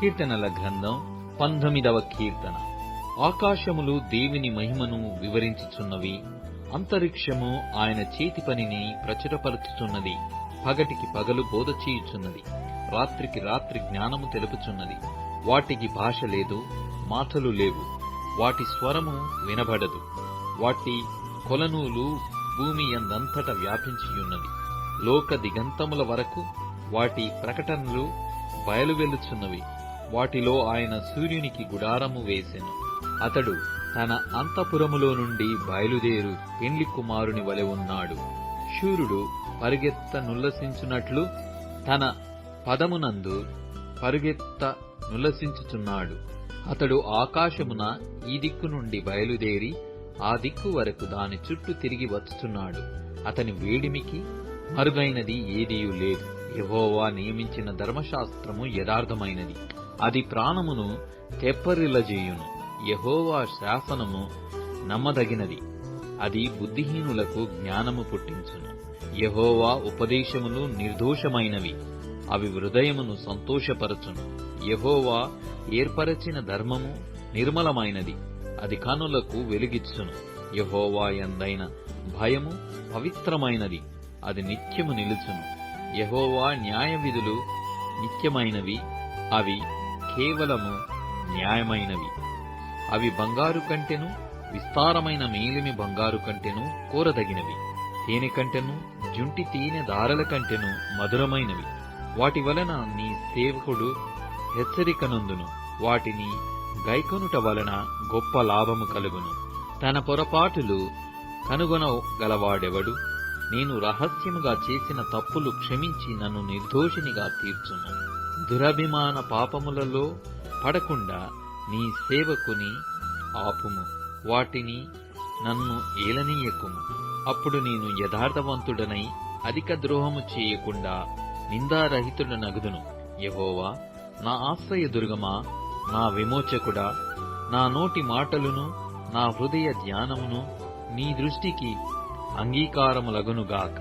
కీర్తనల గ్రంథం 19వ కీర్తన. ఆకాశములు దేవుని మహిమను వివరించుచున్నవి, అంతరిక్షము ఆయన చేతి పనిని ప్రచురపరచుచున్నది. పగటికి పగలు బోధ చేయుచున్నది, రాత్రికి రాత్రి జ్ఞానము తెలుపుచున్నది. వాటికి భాష లేదు, మాటలు లేవు, వాటి స్వరము వినబడదు. వాటి కొలనూలు భూమి యందంతట వ్యాపించియున్నది. లోక దిగంతముల వరకు వాటి ప్రకటనలు బయలువెళ్ళుచున్నవి. వాటిలో ఆయన సూర్యునికి గుడారము వేసెను. అతడు తన అంతఃపురములో నుండి బయలుదేరు పెండ్లి కుమారుని వలె ఉన్నాడు. శూరుడు పరుగెత్తనుల్లసించున్నట్లు తన పదమునందు పరుగెత్తనుల్లసించుచున్నాడు. అతడు ఆకాశమున ఈ దిక్కు నుండి బయలుదేరి ఆ దిక్కు వరకు దాని చుట్టూ తిరిగి వచ్చుచున్నాడు. అతని వేడిమికి మరుగైనది ఏదియూ లేదు. యెహోవా నియమించిన ధర్మశాస్త్రము యథార్థమైనది, అది ప్రాణమును తెప్పరిల్లజేయును. యెహోవా శాసనము నమ్మదగినది, అది బుద్ధిహీనులకు జ్ఞానము పుట్టించును. యెహోవా ఉపదేశములు నిర్దోషమైనవి, అవి హృదయమును సంతోషపరచును. యెహోవా ఏర్పరచిన ధర్మము నిర్మలమైనది, అది కనులకు వెలుగిచ్చును. యెహోవా యందైన భయము పవిత్రమైనది, అది నిత్యము నిలుచును. యెహోవా న్యాయ విధులు నిత్యమైనవి, అవి కేవలము న్యాయమైనవి. అవి బంగారు కంటెను, విస్తారమైన మేలిమి బంగారు కంటెను కోరదగినవి. తేనె కంటెను, జుంటి తేనె దారల కంటెను మధురమైనవి. వాటి వలన నీ సేవకుడు హెచ్చరికనందును, వాటిని గైకొనుట వలన గొప్ప లాభము కలుగును. తన పొరపాటులు కనుగొనగలవాడెవడు? నేను రహస్యముగా చేసిన తప్పులు క్షమించి నన్ను నిర్దోషినిగా తీర్చును. దురభిమాన పాపములలో పడకుండా నీ సేవకుని ఆపుము, వాటిని నన్ను ఏలనీయకుము. అప్పుడు నేను యథార్థవంతుడనై అధిక ద్రోహము చేయకుండా నిందారహితుడనగుదును. యెహోవా నా ఆశ్రయ దుర్గమా, నా విమోచకుడా, నా నోటి మాటలును నా హృదయ ధ్యానమును నీ దృష్టికి అంగీకారములగునుగాక.